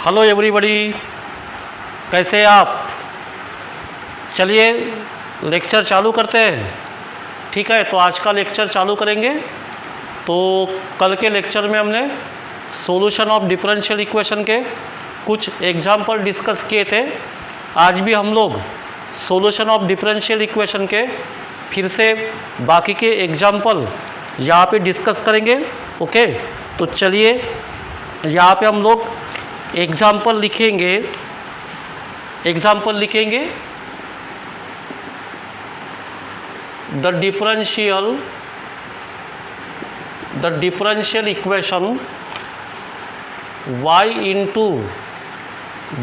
Hello everybody, कैसे हैं आप। चलिए लेक्चर चालू करते हैं। ठीक है, तो आज का लेक्चर चालू करेंगे। तो कल के लेक्चर में हमने सॉल्यूशन ऑफ डिफरेंशियल इक्वेशन के कुछ एग्जाम्पल डिस्कस किए थे। आज भी हम लोग सॉल्यूशन ऑफ डिफरेंशियल इक्वेशन के फिर से बाकी के एग्जाम्पल यहाँ पे डिस्कस करेंगे। ओके, तो चलिए यहाँ पे हम लोग एग्जाम्पल लिखेंगे। The differential equation y into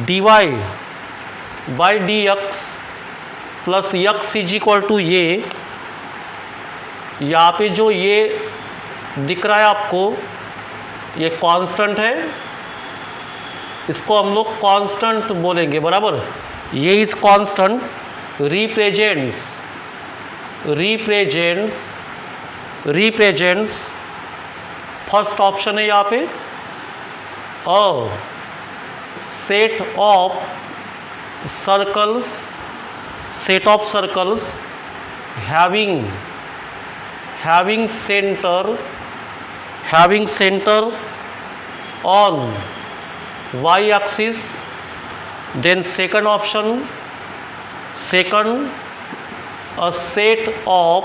dy by d x plus x is equal to ये। यहाँ पे जो ये दिख रहा है आपको, ये कांस्टेंट है, इसको हम लोग कांस्टेंट बोलेंगे, बराबर। ये इस कांस्टेंट रिप्रेजेंट्स फर्स्ट ऑप्शन है यहाँ पे a set of circles having center on y-axis. Then second option, a set of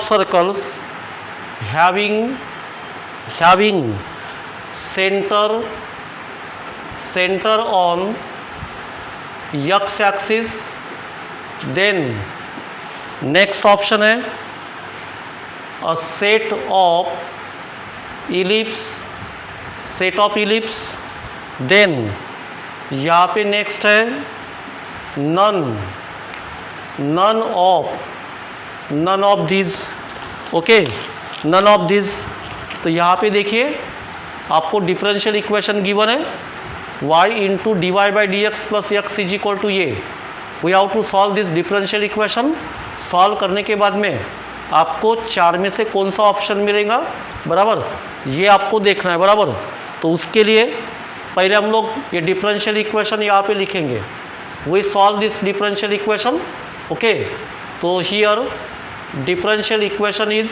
circles having center on x-axis. Then next option है a set of ellipse. Then यहाँ पे next है none of these. Okay, none of these. तो यहाँ पे देखिए आपको differential equation given है y into d y by d x plus x is equal to ये। We have to solve this differential equation. Solve करने के बाद में आपको चार में से कौन सा ऑप्शन मिलेगा, बराबर, ये आपको देखना है, बराबर। तो उसके लिए पहले हम लोग ये डिफरेंशियल इक्वेशन यहाँ पे लिखेंगे। We solve this differential equation. Okay, तो here differential equation is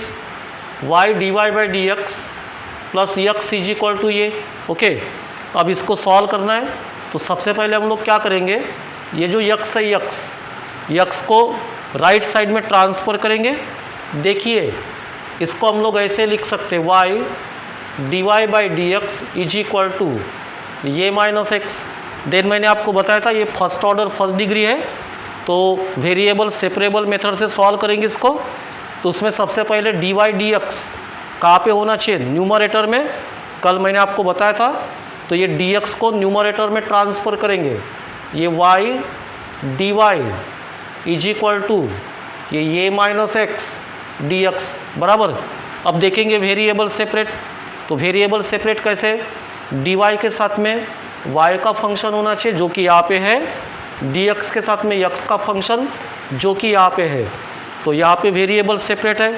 y d y by d x plus x is equal to ये। ओके, अब इसको सॉल्व करना है। तो सबसे पहले हम लोग क्या करेंगे, ये जो x है, x को राइट साइड में ट्रांसफ़र करेंगे। देखिए इसको हम लोग ऐसे लिख सकते हैं y d y by d x is equal to ये माइनस एक्स। देन मैंने आपको बताया था ये फर्स्ट ऑर्डर फर्स्ट डिग्री है, तो वेरिएबल सेपरेबल मेथड से सॉल्व करेंगे इसको। तो उसमें सबसे पहले डी वाई डी एक्स कहाँ पे होना चाहिए, न्यूमरेटर में। कल मैंने आपको बताया था। तो ये डी एक्स को न्यूमरेटर में ट्रांसफ़र करेंगे। ये y d y is equal to ये माइनस एक्स डी एक्स, बराबर। अब देखेंगे वेरिएबल सेपरेट। तो वेरिएबल सेपरेट कैसे, डी वाई के साथ में y का फंक्शन होना चाहिए जो कि यहाँ पे है, डी एक्स के साथ में x का फंक्शन जो कि यहाँ पे है। तो यहाँ पे वेरिएबल सेपरेट है।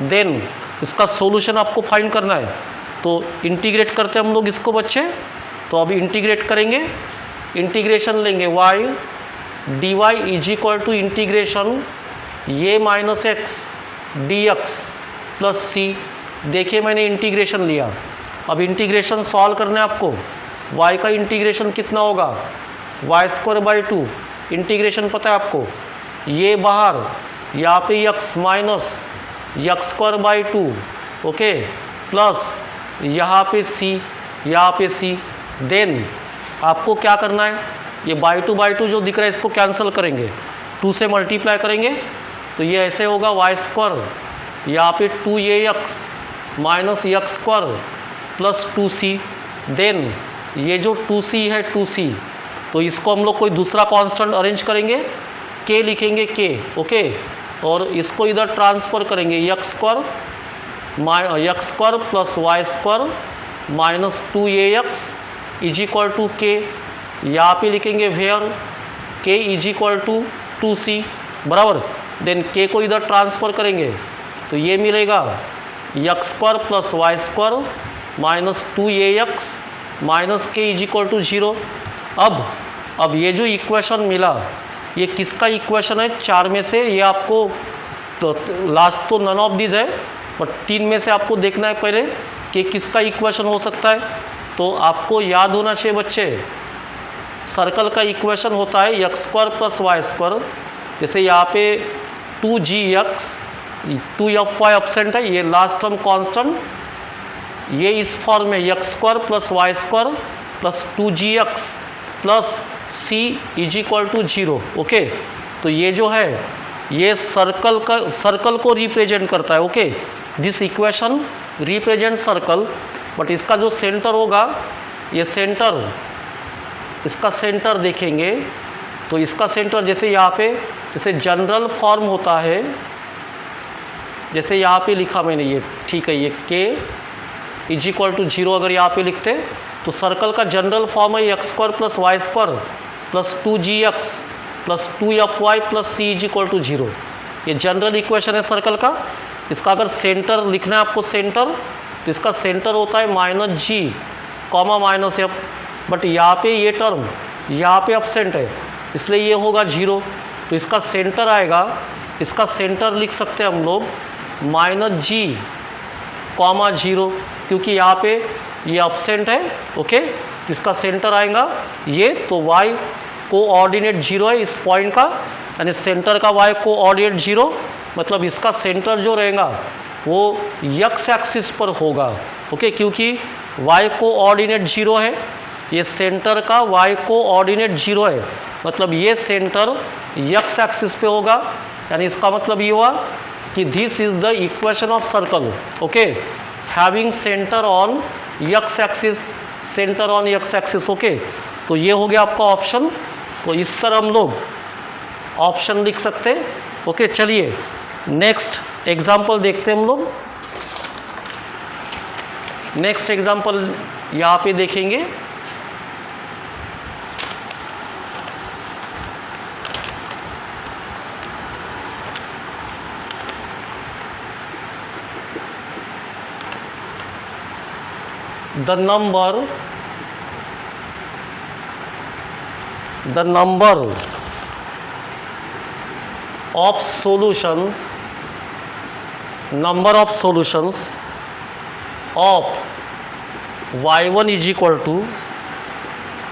देन इसका सॉल्यूशन आपको फाइंड करना है। तो इंटीग्रेट करते हम लोग इसको बच्चे। तो अभी इंटीग्रेट करेंगे, इंटीग्रेशन लेंगे y d y is equal to integration ये minus x d x plus c. देखिए मैंने इंटीग्रेशन लिया। अब इंटीग्रेशन सॉल्व करना है आपको। y का इंटीग्रेशन कितना होगा, y square by two. Integration पता है आपको, ये बाहर, यहाँ पे x minus x square by two. Okay, plus यहाँ पे c। देन आपको क्या करना है, ये बाई टू जो दिख रहा है इसको कैंसिल करेंगे, 2 से मल्टीप्लाई करेंगे। तो ये ऐसे होगा वाई स्क्वायर, यहाँ पे 2ax minus x square plus 2c। Then ये जो 2c है 2c, तो इसको हम लोग कोई दूसरा कांस्टेंट अरेंज करेंगे, k लिखेंगे k। ओके, और इसको इधर ट्रांसफ़र करेंगे x square plus y square minus 2ax is equal to k। यहाँ पे लिखेंगे where k is equal to 2c, बराबर। देन k को इधर ट्रांसफ़र करेंगे तो ये मिलेगा x square plus y square minus 2ax minus k is equal to 0। अब ये जो इक्वेशन मिला ये किसका इक्वेशन है? 4 में से। ये आपको तो लास्ट तो नन ऑफ दिस है, बट 3 में से आपको देखना है पहले कि किसका इक्वेशन हो सकता है। तो आपको याद होना चाहिए बच्चे, सर्कल का इक्वेशन होता है x square plus y square. जैसे यहाँ पे 2gx 2fy एब्सेंट है, ये लास्ट टर्म कांस्टेंट, ये इस फॉर्म में x square plus y square plus 2gx plus c is equal to 0। Okay, तो ये जो है ये सर्कल को रिप्रेजेंट करता है। Okay, this equation represent circle, but इसका जो सेंटर होगा, ये सेंटर, इसका सेंटर देखेंगे तो इसका सेंटर जैसे यहाँ पे जैसे जनरल फॉर्म होता है, जैसे यहाँ पे लिखा मैंने, ये ठीक है, ये k इज इक्वल टू 0 अगर यहाँ पे लिखते तो सर्कल का जनरल फॉर्म है x square plus y square plus 2gx plus 2fy plus c is equal to 0। ये जनरल इक्वेशन है सर्कल का। इसका अगर सेंटर लिखना है आपको सेंटर, तो इसका सेंटर होता है minus g comma minus f, but यहाँ पे ये टर्म यहाँ पे एब्सेंट है, इसलिए ये होगा 0। तो इसका सेंटर आएगा, इसका सेंटर लिख सकते हैं हम लोग माइनस g कॉमा 0, क्योंकि यहाँ पे ये एब्सेंट है। ओके, इसका सेंटर आएगा ये, तो y कोऑर्डिनेट 0 है इस पॉइंट का, यानी सेंटर का y कोऑर्डिनेट 0, मतलब इसका सेंटर जो रहेगा वो x एक्सिस पर होगा। ओके, क्योंकि y कोऑर्डिनेट 0 है, ये सेंटर का y कोऑर्डिनेट 0 है, मतलब ये सेंटर x एक्सिस पे होगा, यानी इसका मतलब ये हुआ कि this is the equation of circle. Okay, having centre on x axis, centre on x axis. Okay, तो ये हो गया आपका ऑप्शन। तो इस तरह हम लोग ऑप्शन लिख सकते हैं। ओके, चलिए नेक्स्ट एग्जाम्पल देखते हैं हम लोग। नेक्स्ट एग्जाम्पल यहाँ पे देखेंगे। the number of solutions of y1 is equal to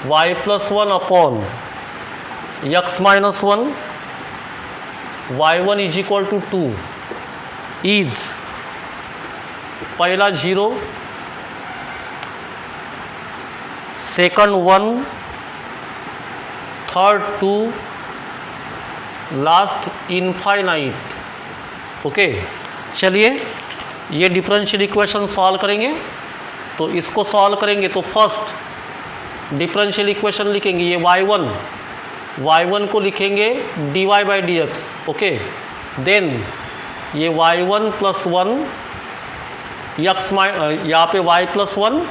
y plus 1 upon x minus 1, y1 is equal to 2 is पहला 0, second 1, third 2, last infinite. Okay, चलिए ये डिफरेंशियल इक्वेशन सॉल्व करेंगे। तो इसको सॉल्व करेंगे तो फर्स्ट डिफरेंशियल इक्वेशन लिखेंगे, ये y1 को लिखेंगे dy by d x. Okay, then ये y1 प्लस 1 x यहाँ पे y plus 1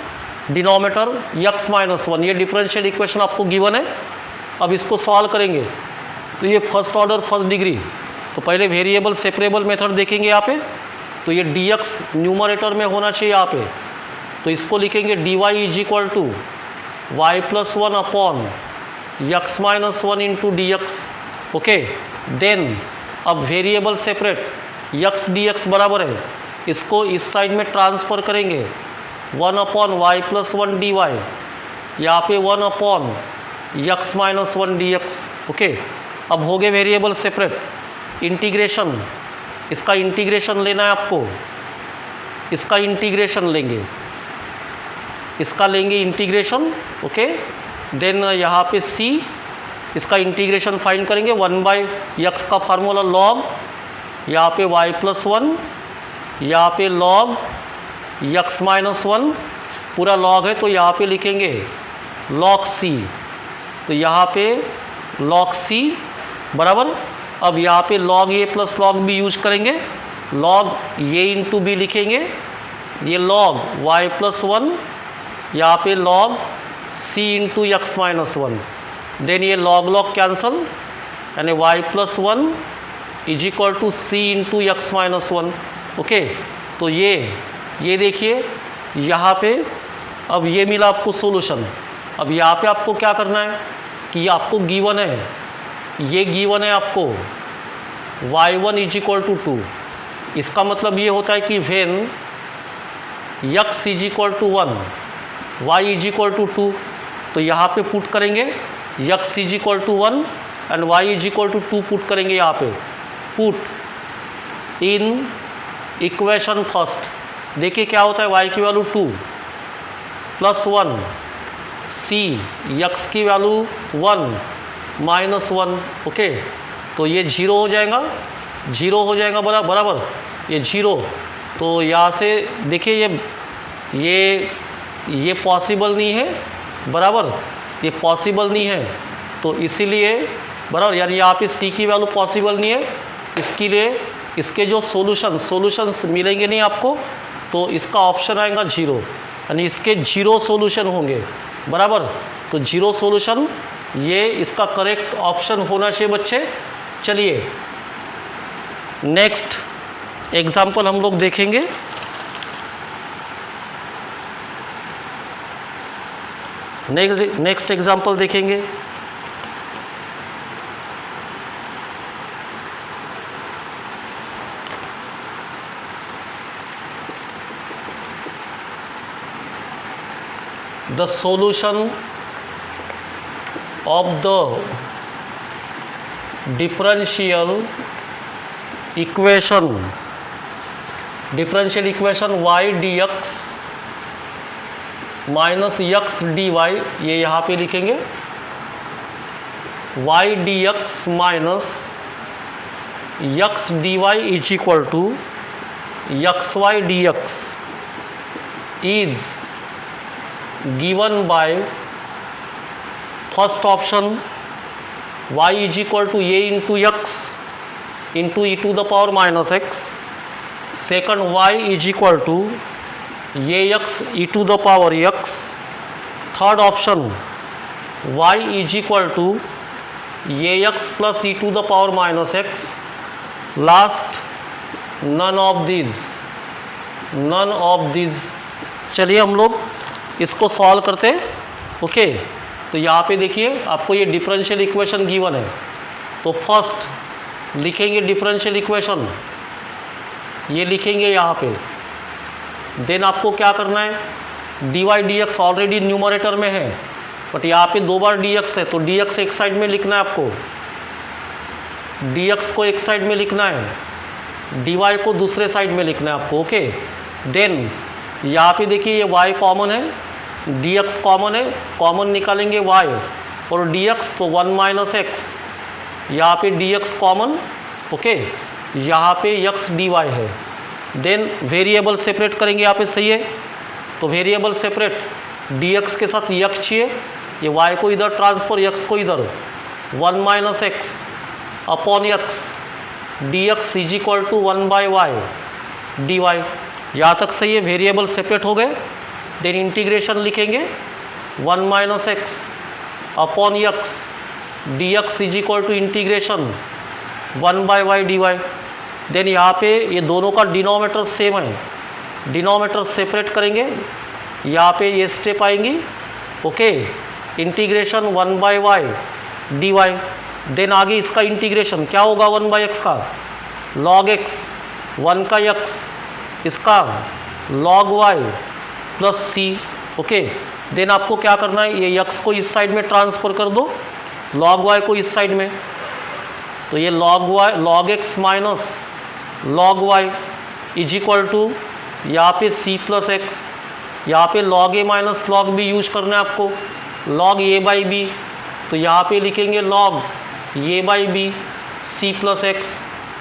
denominator x minus 1, ये डिफरेंशियल इक्वेशन आपको गिवन है। अब इसको सॉल्व करेंगे तो ये फर्स्ट ऑर्डर फर्स्ट डिग्री, तो पहले वेरिएबल सेपरेबल मेथड देखेंगे यहाँ पे। तो ये dx न्यूमरेटर में होना चाहिए यहाँ पे, तो इसको लिखेंगे dy is equal to y plus 1 upon x minus 1 into d x. Okay, then अब वेरिएबल सेपरेट x dx बराबर है, इसको इस साइड में ट्रांसफ़र करेंगे 1 upon y plus 1 d y, यहाँ पे 1 upon x minus 1 d x. Okay, अब हो गए वेरिएबल सेपरेट। इंटीग्रेशन, इसका इंटीग्रेशन लेना है आपको, इसका इंटीग्रेशन लेंगे, इसका लेंगे इंटीग्रेशन। ओके, देन यहाँ पे c, इसका इंटीग्रेशन फाइंड करेंगे 1 बाई एक्स का फार्मूला लॉग, यहाँ पे y प्लस 1, यहाँ पे लॉग x माइनस 1 पूरा लॉग है, तो यहाँ पे लिखेंगे लॉग c, तो यहाँ पे लॉग c बराबर। अब यहाँ पे log a plus log b use करेंगे, लॉग a इंटू बी लिखेंगे, ये लॉग y प्लस 1, यहाँ पे log c into x minus 1, then ये लॉग लॉग कैंसल, यानी y plus 1 is equal to c into x minus 1। Okay, तो ये देखिए यहाँ पे अब ये मिला आपको सॉल्यूशन। अब यहाँ पे आपको क्या करना है कि ये आपको गिवन है, ये गिवन है आपको y1 = 2। इसका मतलब ये होता है कि व्हेन x = 1 y = 2, तो यहाँ पे पुट करेंगे x = 1 एंड y = 2 पुट करेंगे यहाँ पे। पुट इन इक्वेशन फर्स्ट, देखिए क्या होता है, y की वैल्यू 2 + 1 c x की वैल्यू 1 - 1। ओके, तो ये 0 हो जाएगा, 0 हो जाएगा बराबर, ये 0। तो यहाँ से देखिए ये पॉसिबल नहीं है, बराबर, ये पॉसिबल नहीं है, तो इसीलिए बराबर, यानी यहाँ पे c की वैल्यू पॉसिबल नहीं है, इसके लिए इसके जो सॉल्यूशंस मिलेंगे नहीं आपको, तो इसका ऑप्शन आएगा 0, यानी इसके 0 सॉल्यूशन होंगे, बराबर। तो 0 सॉल्यूशन ये इसका करेक्ट ऑप्शन होना चाहिए बच्चे। चलिए नेक्स्ट एग्जाम्पल हम लोग देखेंगे। नेक्स्ट एग्जाम्पल देखेंगे। The solution of the differential equation y dx minus x dy, ये यहाँ पे लिखेंगे y dx minus x dy is equal to xy dx is given by first option y is equal to a into x into e to the power minus x, second y is equal to ax e to the power x, third option y is equal to ax plus e to the power minus x, last none of these। चलिए हम लोग इसको solve करते हैं। Okay, तो यहाँ पे देखिए आपको ये डिफरेंशियल इक्वेशन गिवन है, तो फर्स्ट लिखेंगे डिफरेंशियल इक्वेशन, ये लिखेंगे यहाँ पे। देन आपको क्या करना है, dy dx ऑलरेडी न्यूमरेटर में है, बट यहाँ पे 2 बार dx है, तो dx एक साइड में लिखना है आपको, dx को एक साइड में लिखना है, dy को दूसरे साइड में लिखना है आपको। ओके, देन यहाँ पे देखिए ये y कॉमन है, dx कॉमन है, कॉमन निकालेंगे y और dx, तो 1 - x, यहाँ पे dx कॉमन। ओके, यहाँ पे x dy है। देन वेरिएबल सेपरेट करेंगे यहाँ पे, सही है, तो वेरिएबल सेपरेट, dx के साथ x चाहिए, ये y को इधर ट्रांसफर, x को इधर, 1 - x upon x dx is equal to 1/y dy, यहाँ तक सही है, वेरिएबल सेपरेट हो गए। देन इंटीग्रेशन लिखेंगे 1 - x upon x dx is equal to integration 1/y dy। Then यहाँ पे ये दोनों का डिनोमिनेटर सेम है, डिनोमिनेटर सेपरेट करेंगे, यहाँ पे ये स्टेप आएंगी। Okay, integration 1/y dy। Then आगे इसका इंटीग्रेशन क्या होगा, 1/x का log x, 1 का x, इसका log y plus c। Okay, then आपको क्या करना है, ये x को इस साइड में ट्रांसफ़र कर दो, log y को इस साइड में, तो ये log x minus log y is equal to यहाँ पे c प्लस x, यहाँ पे log a minus log b use करना है आपको, log a बाई b, तो यहाँ पे लिखेंगे log a by b c plus x।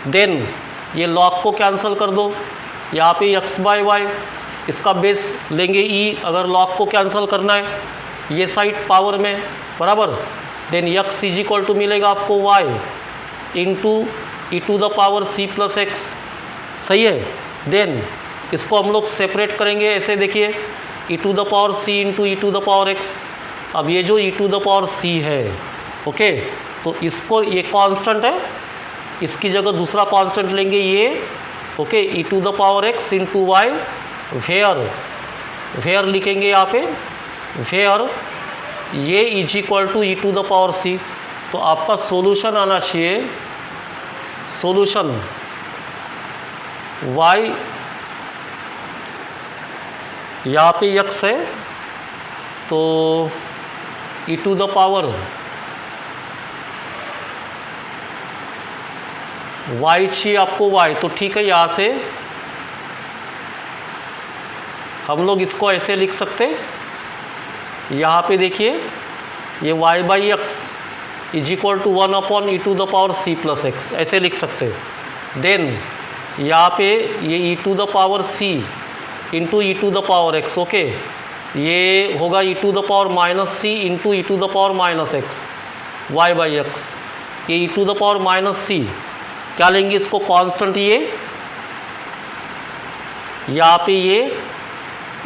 Then ये log को कैंसिल कर दो, यहाँ पे x बाई y, इसका बेस लेंगे e, अगर log को कैंसिल करना है, ये साइड पावर में, बराबर। Then x is equal to मिलेगा आपको y into e to the power c plus x, सही है। देन इसको हम लोग सेपरेट करेंगे, ऐसे देखिए e to the power c into e to the power x। अब ये जो e to the power c है, ओके, तो इसको, ये कांस्टेंट है, इसकी जगह दूसरा कांस्टेंट लेंगे ये, okay, e to the power x into y, where where लिखेंगे यहाँ पे, वेयर ये is equal to e to the power c. तो आपका सॉल्यूशन आना चाहिए, सॉल्यूशन y यहाँ पे x है तो ई टू द पावर y चाहिए आपको y। तो ठीक है, यहाँ से हम लोग इसको ऐसे लिख सकते, यहाँ पे देखिए ये y by x is equal to 1 upon e to the power c plus x, ऐसे लिख सकते। देन यहाँ पे ये e to the power c into e to the power x, okay, ये होगा e to the power minus c into e to the power minus x y by x. ये e to the power minus c क्या लेंगे इसको constant, ये यहाँ पे ये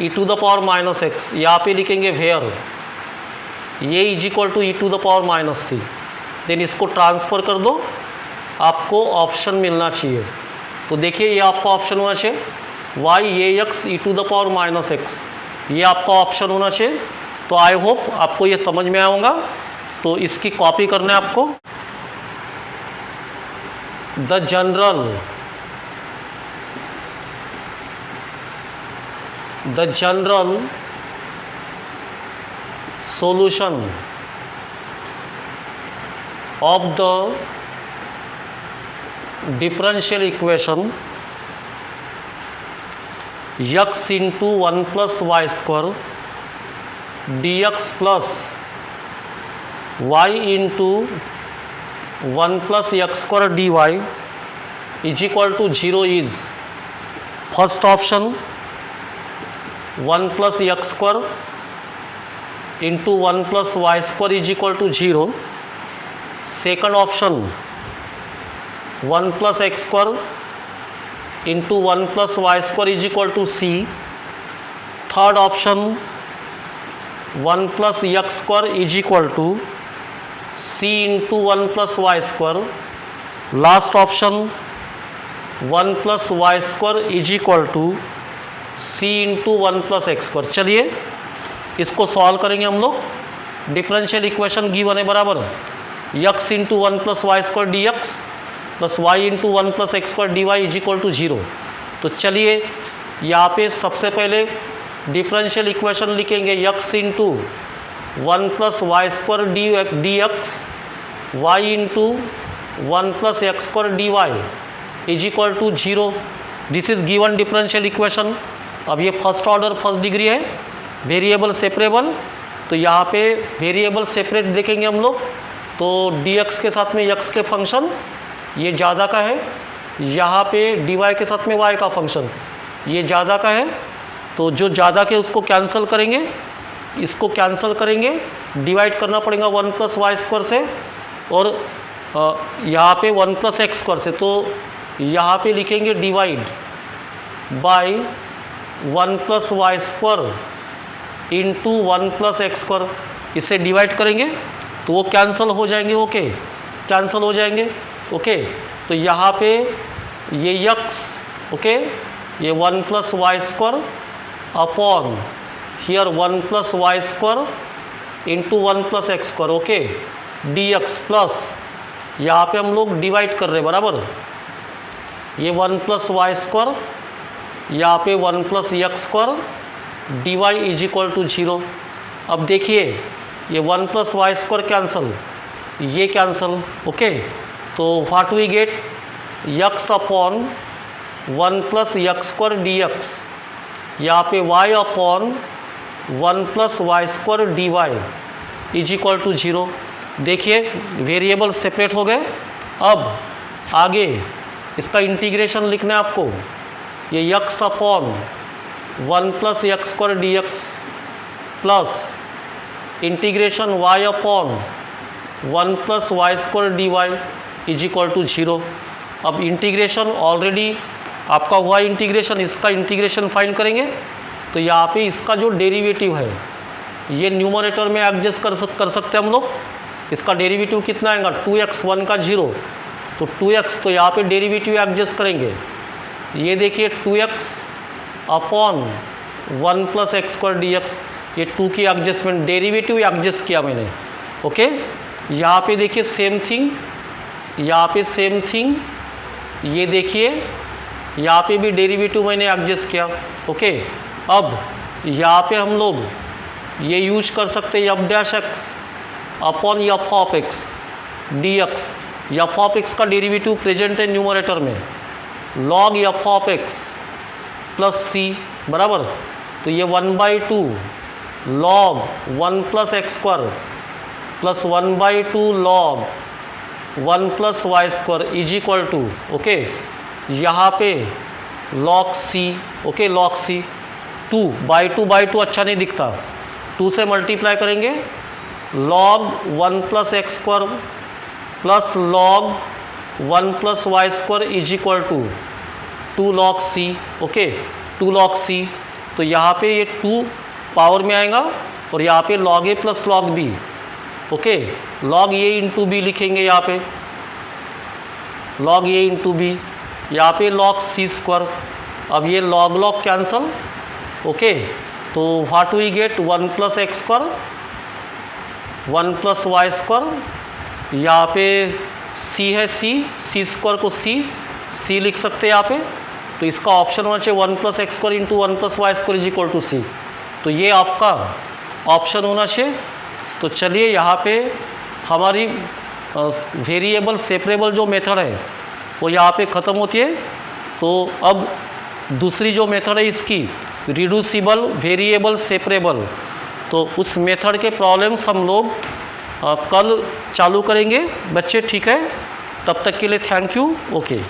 e to the power minus x, यहाँ पे लिखेंगे वेयर ये is equal to e to the power minus c. Then इसको ट्रांसफ़र कर दो, आपको ऑप्शन मिलना चाहिए। तो देखिए ये आपका ऑप्शन होना चाहिए y a x e to the power minus x, ये आपका ऑप्शन होना चाहिए। तो आई होप आपको ये समझ में आया होगा। तो इसकी कॉपी करना है आपको। The general solution of the differential equation x into 1 plus y square dx plus y into 1 plus x square dy is equal to 0 is first option 1 plus x square into 1 plus y square is equal to 0, second option 1 plus x square into 1 plus y square is equal to c, third option 1 plus x square is equal to c into 1 plus y square, last option 1 plus y square is equal to c into 1 plus x square। चलिए इसको solve करेंगे हम लोग। Differential equation given है बराबर x into 1 plus y square d x plus y into 1 plus x square d y is equal to 0। तो चलिए यहाँ पे सबसे पहले डिफरेंशियल इक्वेशन लिखेंगे x into 1 plus y square d x y into 1 plus x square d y is equal to 0। This is given differential equation. अब ये first order first degree है, वेरिएबल सेपरेबल। तो यहाँ पे वेरिएबल सेपरेट देखेंगे हम लोग, तो dx के साथ में x के फंक्शन ये ज़्यादा का है, यहाँ पे dy के साथ में y का फंक्शन ये ज़्यादा का है। तो जो ज़्यादा के उसको कैंसिल करेंगे, इसको कैंसिल करेंगे, डिवाइड करना पड़ेगा 1 प्लस वाई स्क्वायर से और यहाँ पे 1 प्लस एक्स स्क्वायर से। तो यहाँ पे लिखेंगे divide by 1 plus y square into 1 plus x square, इसे डिवाइड करेंगे तो वो कैंसिल हो जाएंगे, ओके, कैंसिल हो जाएंगे, ओके। तो यहाँ पे ये x, ओके, ये 1 plus y square upon here 1 plus y square into 1 plus x square, okay, dx plus यहाँ पे हम लोग डिवाइड कर रहे हैं बराबर, ये 1 प्लस वाई स्क्वायर यहाँ पे 1 plus x square dy is equal to 0। अब देखिए ये 1 प्लस वाई स्क्वायर कैंसल, ये कैंसल, ओके। तो what we get x upon 1 plus x square d x, यहाँ पे y upon 1 plus y square d y is equal to 0। देखिए variable separate हो गए। अब आगे इसका इंटीग्रेशन लिखना है आपको, ये x upon 1 plus x square d x plus integration y upon 1 plus y square d y is equal to 0। अब इंटीग्रेशन ऑलरेडी आपका हुआ इंटीग्रेशन, इसका इंटीग्रेशन फाइंड करेंगे। तो यहाँ पे इसका जो डेरिवेटिव है ये न्यूमरेटर में एडजस्ट कर सकते हैं हम लोग। इसका डेरिवेटिव कितना आएगा 2x, 1 का 0 तो 2x, तो यहाँ पे डेरिवेटिव एडजस्ट करेंगे। ये देखिए 2x upon 1 plus x square d x, ये 2 की एडजस्टमेंट, डेरिवेटिव एडजस्ट किया मैंने। ओके, यहाँ पे देखिए सेम थिंग, यहाँ पे सेम थिंग, ये देखिए यहाँ पे भी डेरिवेटिव मैंने एडजस्ट किया। ओके, अब यहाँ पे हम लोग ये यूज कर सकते हैं f dash x upon f of x d x. F of x का डेरिवेटिव प्रेजेंट है न्यूमरेटर में, log f of x plus c बराबर, तो ये 1/2 log 1 plus x square plus 1/2 log 1 plus y square is equal to, okay, यहाँ पे log c, okay, log c 2/2 अच्छा नहीं दिखता, 2 से मल्टीप्लाई करेंगे, log 1 plus x square plus log 1 plus y square is equal to 2 log c, okay, 2 log c. तो यहाँ पे ये 2 पावर में आएगा और यहाँ पे log a plus log b, okay, log a into b लिखेंगे, यहाँ पे लॉग ए इंटू बी, यहाँ पे लॉग सी स्क्वायर। अब ये लॉग लॉग कैंसल, ओके, तो what we get 1 plus x square 1 plus y square, यहाँ पे सी है, सी स्क्वायर को सी लिख सकते हैं यहाँ पे, तो इसका ऑप्शन होना चाहिए 1 plus x square into 1 plus y square is equal to c, तो ये आपका ऑप्शन होना चाहिए। तो चलिए यहाँ पे हमारी वेरिएबल सेपरेबल जो मेथड है वो यहाँ पे ख़त्म होती है। तो अब दूसरी जो मेथड है इसकी रिड्यूसिबल वेरिएबल सेपरेबल, तो उस मेथड के प्रॉब्लम्स हम लोग कल चालू करेंगे बच्चे, ठीक है, तब तक के लिए थैंक यू, ओके।